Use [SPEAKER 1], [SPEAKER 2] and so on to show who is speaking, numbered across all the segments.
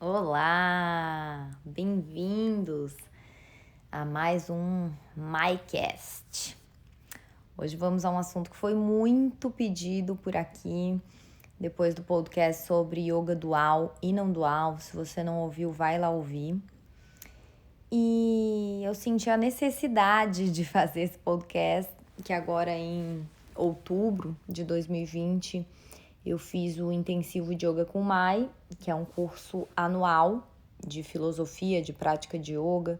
[SPEAKER 1] Olá, bem-vindos a mais um MyCast. Hoje vamos a um assunto que foi muito pedido por aqui, depois do podcast sobre yoga dual e não dual. Se você não ouviu, vai lá ouvir. E eu senti a necessidade de fazer esse podcast, que agora em outubro de 2020 eu fiz o intensivo de yoga com Mai, que é um curso anual de filosofia, de prática de yoga,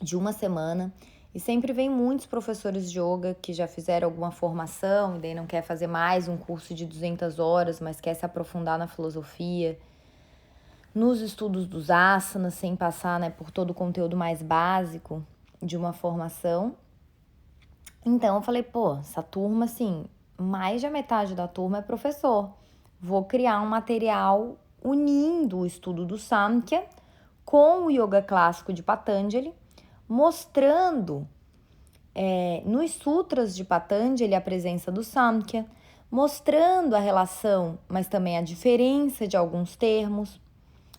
[SPEAKER 1] de uma semana. E sempre vem muitos professores de yoga que já fizeram alguma formação e daí não quer fazer mais um curso de 200 horas, mas quer se aprofundar na filosofia, nos estudos dos asanas, sem passar, por todo o conteúdo mais básico de uma formação. Então eu falei, essa turma, assim, mais da metade da turma é professor. Vou criar um material unindo o estudo do Samkhya com o yoga clássico de Patanjali, mostrando nos sutras de Patanjali a presença do Samkhya, mostrando a relação, mas também a diferença de alguns termos,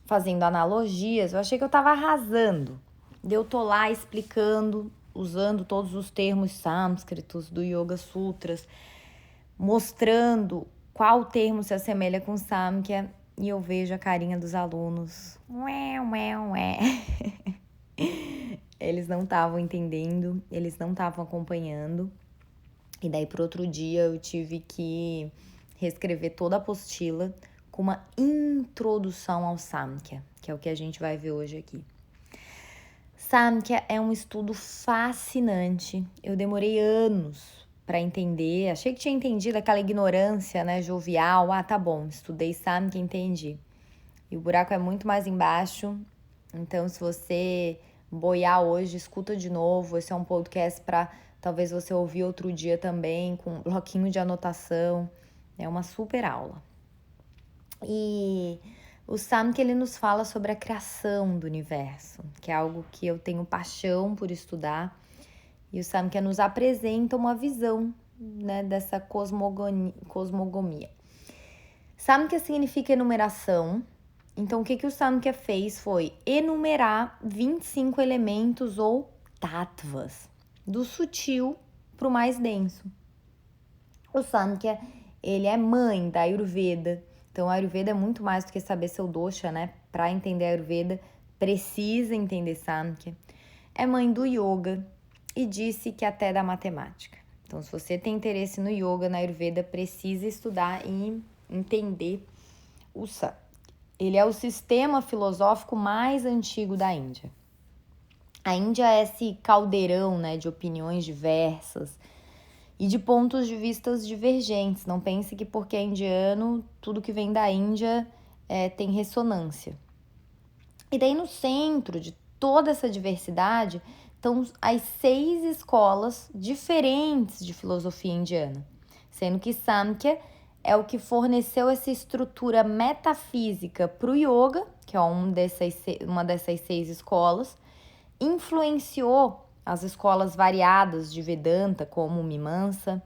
[SPEAKER 1] fazendo analogias. Eu achei que eu estava arrasando. Eu tô lá explicando, usando todos os termos sânscritos do Yoga Sutras, mostrando qual termo se assemelha com Samkhya, e eu vejo a carinha dos alunos. Ué, ué, ué. Eles não estavam entendendo, eles não estavam acompanhando. E daí, pro outro dia, eu tive que reescrever toda a apostila com uma introdução ao Samkhya, que é o que a gente vai ver hoje aqui. Samkhya é um estudo fascinante. Eu demorei anos para entender. Achei que tinha entendido aquela ignorância, jovial. Ah, tá bom, estudei Samkhya, entendi. E o buraco é muito mais embaixo. Então, se você boiar hoje, escuta de novo. Esse é um podcast para talvez você ouvir outro dia também, com um bloquinho de anotação. É uma super aula. E o Samkhya, ele nos fala sobre a criação do universo, que é algo que eu tenho paixão por estudar. E o Samkhya nos apresenta uma visão, dessa cosmogonia. Samkhya significa enumeração. Então, o que o Samkhya fez foi enumerar 25 elementos ou tattvas, do sutil para o mais denso. O Samkhya, ele é mãe da Ayurveda. Então, a Ayurveda é muito mais do que saber seu dosha, Para entender a Ayurveda, precisa entender Samkhya. É mãe do yoga e disse que até da matemática. Então, se você tem interesse no yoga, na Ayurveda, precisa estudar e entender o Samkhya. Ele é o sistema filosófico mais antigo da Índia. A Índia é esse caldeirão, de opiniões diversas e de pontos de vista divergentes. Não pense que porque é indiano, tudo que vem da Índia tem ressonância. E daí no centro de toda essa diversidade estão as 6 escolas diferentes de filosofia indiana, sendo que Samkhya é o que forneceu essa estrutura metafísica para o yoga, que é uma dessas 6 escolas, influenciou as escolas variadas de Vedanta, como o Mimamsa,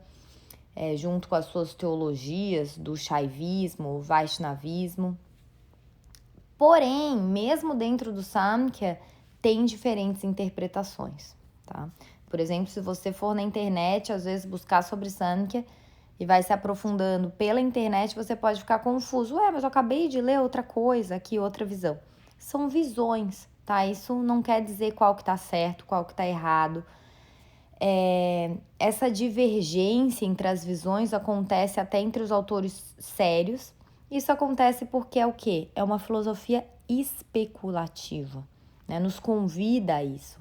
[SPEAKER 1] junto com as suas teologias do Shaivismo, o Vaishnavismo. Porém, mesmo dentro do Samkhya, tem diferentes interpretações, tá? Por exemplo, se você for na internet, às vezes buscar sobre Samkhya e vai se aprofundando pela internet, você pode ficar confuso. Mas eu acabei de ler outra coisa, aqui outra visão. São visões, tá? Isso não quer dizer qual que tá certo, qual que tá errado. Essa divergência entre as visões acontece até entre os autores sérios. Isso acontece porque é o quê? É uma filosofia especulativa, Nos convida a isso.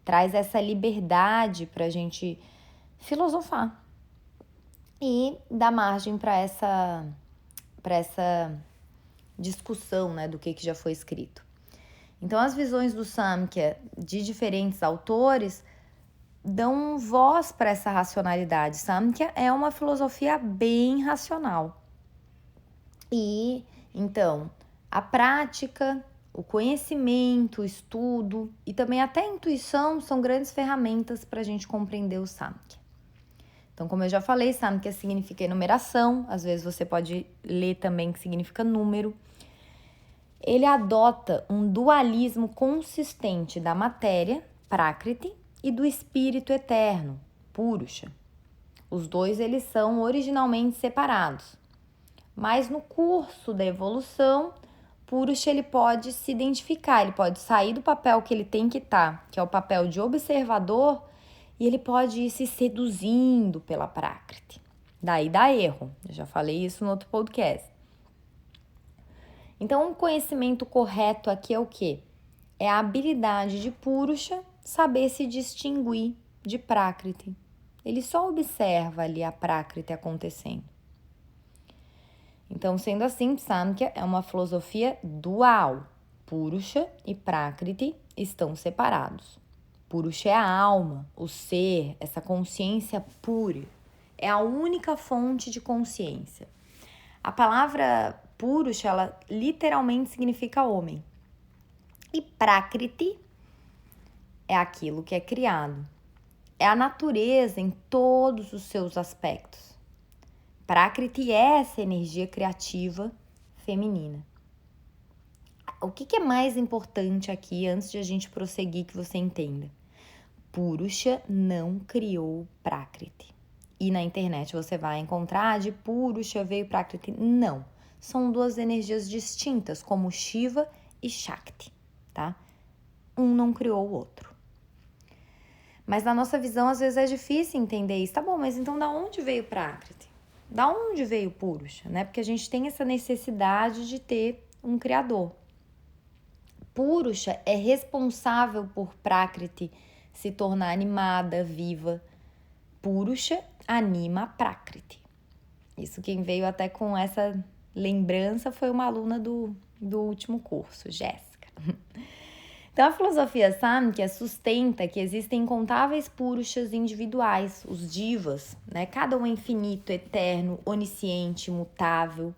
[SPEAKER 1] Traz essa liberdade para a gente filosofar e dá margem para essa discussão, do que já foi escrito. Então, as visões do Samkhya de diferentes autores dão voz para essa racionalidade. Samkhya é uma filosofia bem racional. E, então, a prática, o conhecimento, o estudo e também até a intuição são grandes ferramentas para a gente compreender o Samkhya. Então, como eu já falei, Samkhya significa enumeração. Às vezes você pode ler também que significa número. ele adota um dualismo consistente da matéria, Prakriti, e do espírito eterno, Purusha. Os dois eles são originalmente separados, mas no curso da evolução, Purusha ele pode se identificar, ele pode sair do papel que ele tem que estar, que é o papel de observador, e ele pode ir se seduzindo pela Prakriti. Daí dá erro, eu já falei isso no outro podcast. Então, o conhecimento correto aqui é o quê? É a habilidade de Purusha saber se distinguir de Prakriti. Ele só observa ali a Prakriti acontecendo. Então, sendo assim, Samkhya é uma filosofia dual. Purusha e Prakriti estão separados. Purusha é a alma, o ser, essa consciência pura. É a única fonte de consciência. A palavra Purusha, ela literalmente significa homem. E Prakriti é aquilo que é criado. É a natureza em todos os seus aspectos. Prakriti é essa energia criativa feminina. O que é mais importante aqui, antes de a gente prosseguir, que você entenda? Purusha não criou Prakriti. E na internet você vai encontrar de Purusha veio Prakriti. Não. São duas energias distintas, como Shiva e Shakti, tá? Um não criou o outro. Mas na nossa visão, às vezes é difícil entender isso. Tá bom, mas então da onde veio Prakriti? Da onde veio Purusha, né? Porque a gente tem essa necessidade de ter um criador. Purusha é responsável por Prakriti se tornar animada, viva. Purusha anima a Prakriti. Isso quem veio até com essa lembrança foi uma aluna do último curso, Jéssica. Então, a filosofia Samkhya sustenta que existem incontáveis Purushas individuais, os divas, né? Cada um é infinito, eterno, onisciente, mutável.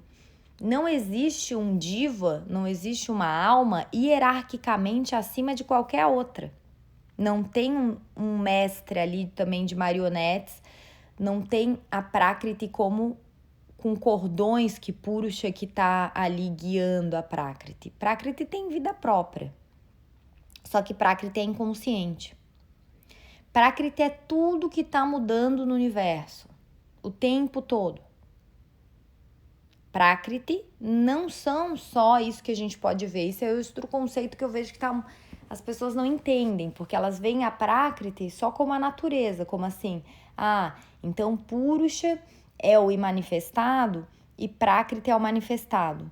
[SPEAKER 1] Não existe um diva, não existe uma alma hierarquicamente acima de qualquer outra. Não tem um mestre ali também de marionetes, não tem a Prakriti como com cordões que Purusha que está ali guiando a Prakriti. Prakriti tem vida própria. Só que Prakriti é inconsciente. Prakriti é tudo que está mudando no universo, o tempo todo. Prakriti não são só isso que a gente pode ver. Isso é outro conceito que eu vejo que as pessoas não entendem, porque elas veem a Prakriti só como a natureza, como assim, então Purusha é o imanifestado e Prakriti é o manifestado.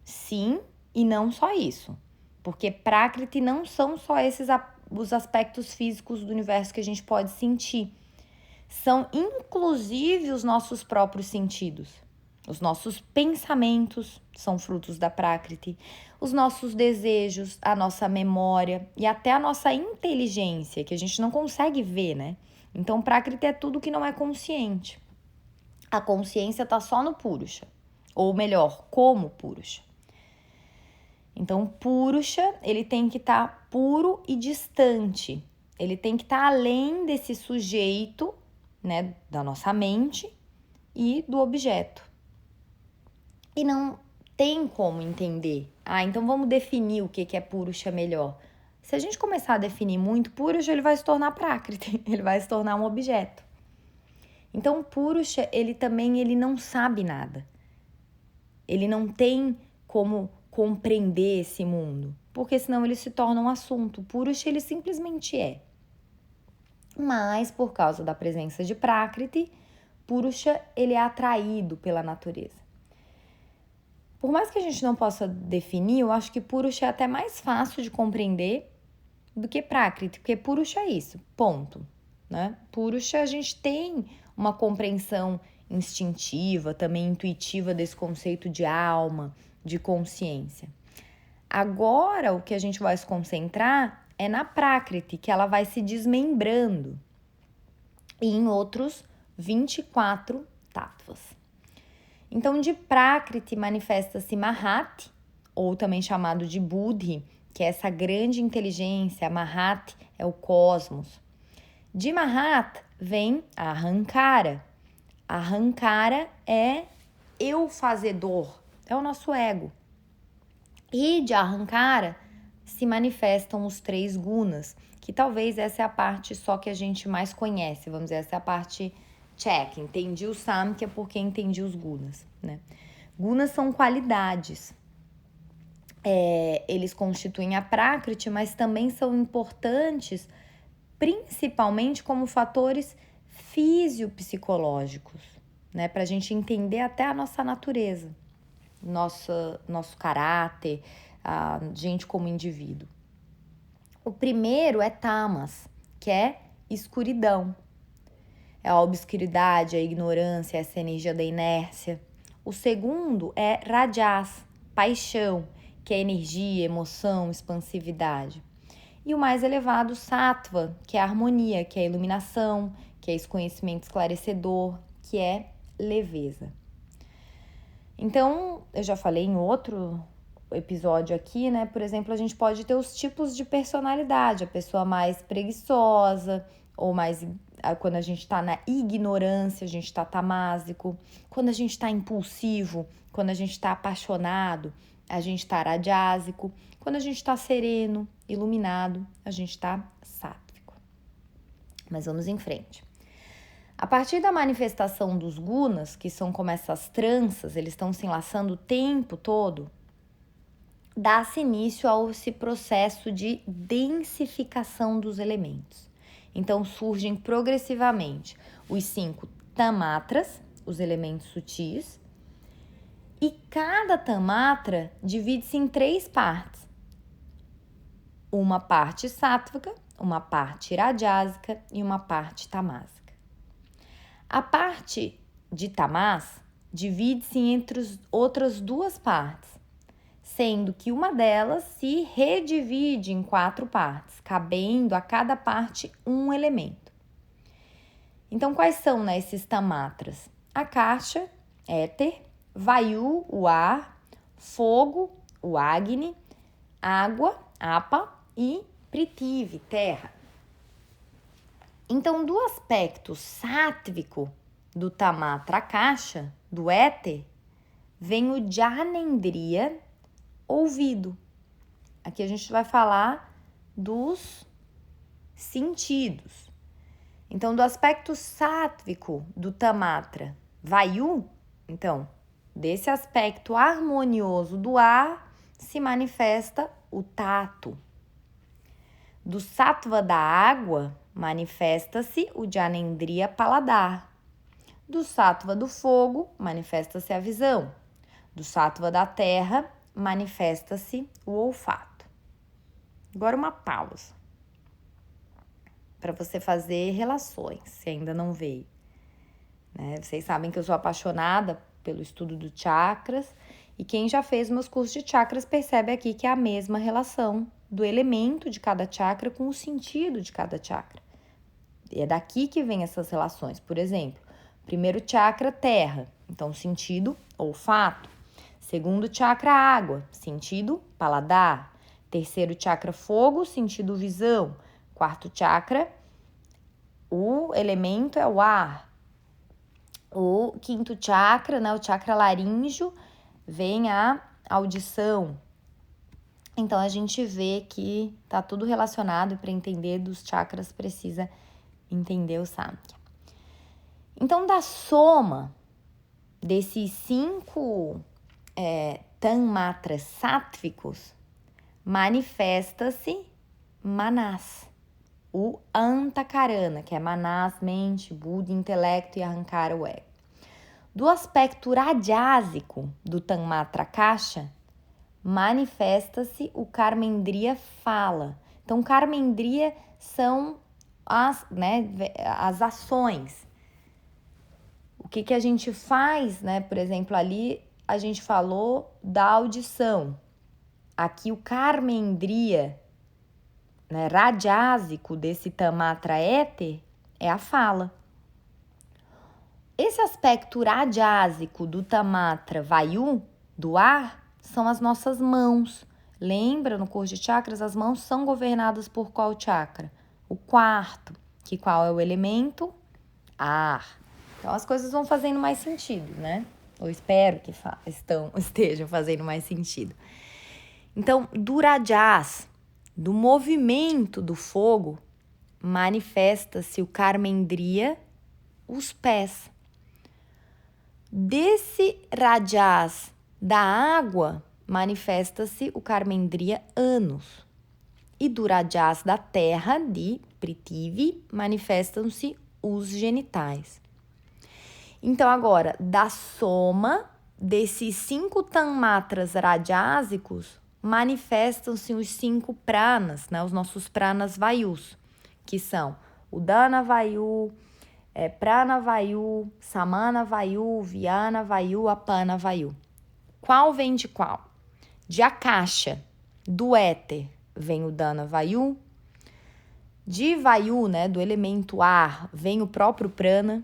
[SPEAKER 1] Sim, e não só isso. Porque Prakriti não são só esses os aspectos físicos do universo que a gente pode sentir. São inclusive os nossos próprios sentidos. Os nossos pensamentos são frutos da Prakriti. Os nossos desejos, a nossa memória e até a nossa inteligência, que a gente não consegue ver, né? Então, Prakriti é tudo que não é consciente. A consciência está só no Purusha. Ou melhor, como Purusha. Então, Purusha, ele tem que estar puro e distante. Ele tem que estar além desse sujeito, né, da nossa mente e do objeto. E não tem como entender. Então vamos definir o que é Purusha melhor. Se a gente começar a definir muito, Purusha ele vai se tornar Prakriti, ele vai se tornar um objeto. Então, Purusha, ele não sabe nada. Ele não tem como compreender esse mundo, porque senão ele se torna um assunto. Purusha, ele simplesmente é. Mas, por causa da presença de Prakriti, Purusha, ele é atraído pela natureza. Por mais que a gente não possa definir, eu acho que Purusha é até mais fácil de compreender do que Prakriti, porque Purusha é isso, ponto, né? Purusha, a gente tem uma compreensão instintiva, também intuitiva desse conceito de alma, de consciência. Agora, o que a gente vai se concentrar é na Prakriti, que ela vai se desmembrando e em outros 24 tattvas. Então, de Prakriti manifesta-se Mahati, ou também chamado de Buddhi, que é essa grande inteligência. Mahati é o cosmos. De Mahat vem a Ahankara. Ahankara é eu fazedor, é o nosso ego. E de Ahankara se manifestam os 3 gunas, que talvez essa é a parte só que a gente mais conhece, vamos dizer, essa é a parte check, entendi o Samkhya porque entendi os gunas, né? Gunas são qualidades. Eles constituem a Prakriti, mas também são importantes, principalmente como fatores fisiopsicológicos, né? Para a gente entender até a nossa natureza, nosso caráter, a gente como indivíduo. O primeiro é tamas, que é escuridão. É a obscuridade, a ignorância, essa energia da inércia. O segundo é rajas, paixão, que é energia, emoção, expansividade. E o mais elevado, sattva, que é a harmonia, que é a iluminação, que é esse conhecimento esclarecedor, que é leveza. Então, eu já falei em outro episódio aqui, né? Por exemplo, a gente pode ter os tipos de personalidade, a pessoa mais preguiçosa, ou mais quando a gente tá na ignorância, a gente tá tamásico. Quando a gente tá impulsivo, quando a gente tá apaixonado, a gente tá rajásico. Quando a gente tá sereno, iluminado, a gente tá sátvico. Mas vamos em frente. A partir da manifestação dos gunas, que são como essas tranças, eles estão se enlaçando o tempo todo, dá-se início a esse processo de densificação dos elementos. Então surgem progressivamente os 5 tamatras, os elementos sutis, e cada tamatra divide-se em 3 partes. Uma parte sátvica, uma parte rajásica e uma parte tamásica. A parte de tamás divide-se entre outras 2 partes, sendo que uma delas se redivide em 4 partes, cabendo a cada parte um elemento. Então, quais são, né, esses tamatras? Akasha, éter, Vayu, o ar, fogo, o Agni, água, apa e Prithvi, terra. Então, do aspecto sátvico do tamatra Akasha, do éter, vem o Jnanendriya, ouvido. Aqui a gente vai falar dos sentidos. Então, do aspecto sátvico do tamatra Vayu, então, desse aspecto harmonioso do ar, se manifesta o tato. Do sattva da água, manifesta-se o Jnanendriya paladar. Do sattva do fogo, manifesta-se a visão. Do sattva da terra, manifesta-se o olfato. Agora uma pausa para você fazer relações, se ainda não veio. Né? Vocês sabem que eu sou apaixonada pelo estudo do chakras e quem já fez meus cursos de chakras percebe aqui que é a mesma relação do elemento de cada chakra com o sentido de cada chakra. E é daqui que vem essas relações. Por exemplo, primeiro chakra, terra, então sentido, olfato. Segundo chakra, água, sentido, paladar. Terceiro chakra, fogo, sentido, visão. Quarto chakra, o elemento é o ar. O quinto chakra, né, o chakra laríngeo, vem a audição. Então, a gente vê que tá tudo relacionado e para entender dos chakras precisa entender o Samkhya. Então, da soma desses 5 tanmatras sáttvicos, manifesta-se Manas, o Antakarana, que é Manas, mente, Buddha, intelecto e Ahankara, o ego. Do aspecto rajásico do Tanmatra Akasha, manifesta-se o Karmendriya fala. Então, Karmendriya são as ações. O que a gente faz, né? Por exemplo, ali a gente falou da audição. Aqui o Karmendriya, né, rajásico desse Tamatra éter é a fala. Esse aspecto rajásico do Tamatra Vayu, do ar, são as nossas mãos. Lembra, no curso de chakras, as mãos são governadas por qual chakra? O quarto, que qual é o elemento? Ar. Então, as coisas vão fazendo mais sentido, né? Eu espero que estejam fazendo mais sentido. Então, do Rajas, do movimento do fogo, manifesta-se o Karmendriya, os pés. Desse Rajas da água, manifesta-se o Karmendriya, ânus. E do Rajas da terra, de Prithvi, manifestam-se os genitais. Então, agora, da soma desses 5 tanmatras rajásicos, manifestam-se os 5 pranas, né? Os nossos pranas vayus, que são o Dana Vayu, Prana Vayu, Samana Vayu, Vyana Vayu, Apana Vayu. Qual vem de qual? De Akasha, do éter, vem o Dana Vayu. De Vayu, né, do elemento ar, vem o próprio Prana.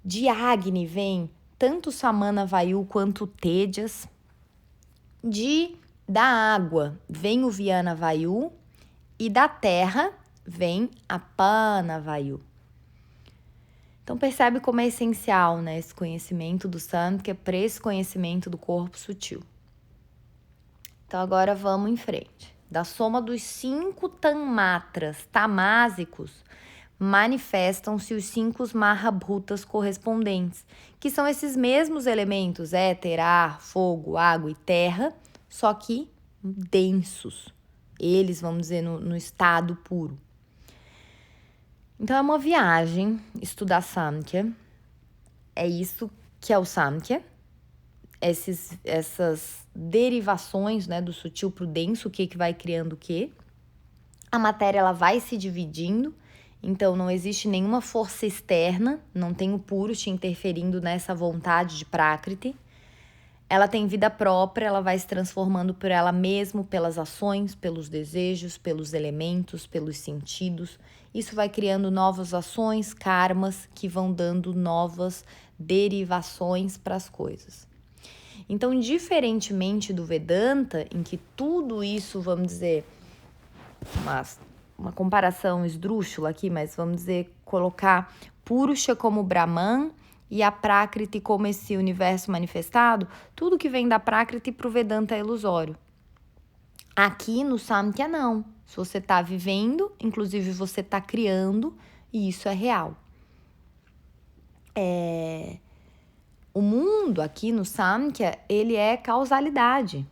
[SPEAKER 1] De Agni vem tanto Samana Vayu quanto o Tejas. Da água vem o Vyana Vayu. E da terra vem a Apana Vayu. Então percebe como é essencial, né, esse conhecimento do Samkhya para esse conhecimento do corpo sutil. Então agora vamos em frente. Da soma dos 5 tanmatras tamásicos, manifestam-se os 5 mahabhutas correspondentes, que são esses mesmos elementos, éter, ar, fogo, água e terra, só que densos. Eles, vamos dizer, no estado puro. Então é uma viagem estudar Samkhya. É isso que é o Samkhya. Essas derivações, né, do sutil para o denso, o que vai criando o quê. A matéria ela vai se dividindo, então não existe nenhuma força externa, não tem o Purusha interferindo nessa vontade de Prakriti. Ela tem vida própria, ela vai se transformando por ela mesma, pelas ações, pelos desejos, pelos elementos, pelos sentidos. Isso vai criando novas ações, karmas, que vão dando novas derivações para as coisas. Então, diferentemente do Vedanta, em que tudo isso, vamos dizer, uma comparação esdrúxula aqui, mas vamos dizer, colocar Purusha como Brahman e a Prakriti como esse universo manifestado, tudo que vem da Prakriti para o Vedanta é ilusório. Aqui no Samkhya não. Se você está vivendo, inclusive você está criando, e isso é real. O mundo aqui no Samkhya, ele é causalidade,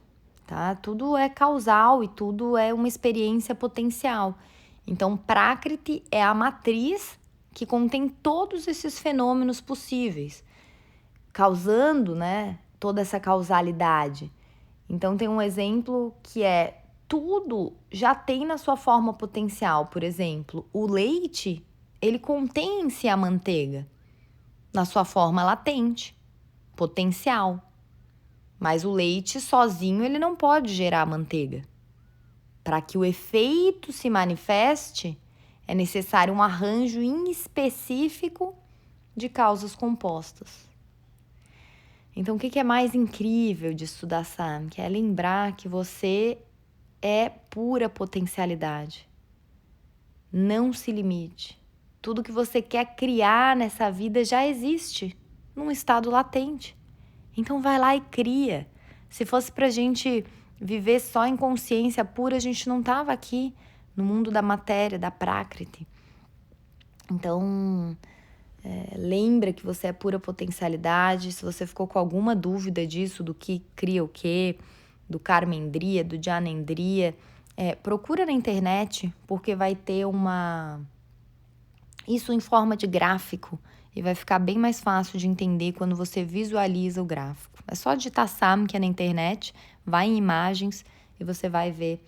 [SPEAKER 1] tá? Tudo é causal e tudo é uma experiência potencial. Então, Prakriti é a matriz que contém todos esses fenômenos possíveis, causando, né, toda essa causalidade. Então, tem um exemplo que é tudo já tem na sua forma potencial. Por exemplo, o leite, ele contém em si a manteiga na sua forma latente, potencial. Mas o leite sozinho, ele não pode gerar manteiga. Para que o efeito se manifeste, é necessário um arranjo específico de causas compostas. Então, o que é mais incrível de estudar Samkhya? É lembrar que você é pura potencialidade. Não se limite. Tudo que você quer criar nessa vida já existe num estado latente. Então vai lá e cria. Se fosse pra gente viver só em consciência pura, a gente não tava aqui no mundo da matéria, da Prakriti. Então, lembra que você é pura potencialidade. Se você ficou com alguma dúvida disso, do que cria o quê, do Karmendriya, do Jnanendriya, procura na internet, porque vai ter isso em forma de gráfico e vai ficar bem mais fácil de entender quando você visualiza o gráfico. É só digitar Samkhya na internet, vai em imagens e você vai ver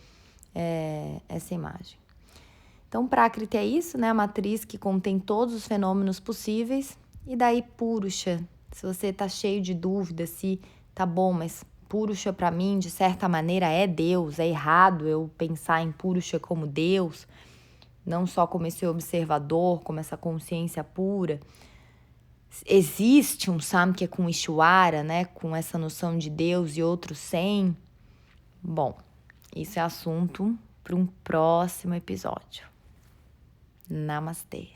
[SPEAKER 1] essa imagem. Então, Prakriti é isso, né? A matriz que contém todos os fenômenos possíveis. E daí, Purusha. Se você tá cheio de dúvidas, se tá bom, mas Purusha para mim, de certa maneira, é Deus. É errado eu pensar em Purusha como Deus, não só como esse observador, como essa consciência pura. Existe um Samkhya com Ishvara, né? Com essa noção de Deus e outros sem. Bom, isso é assunto para um próximo episódio. Namastê.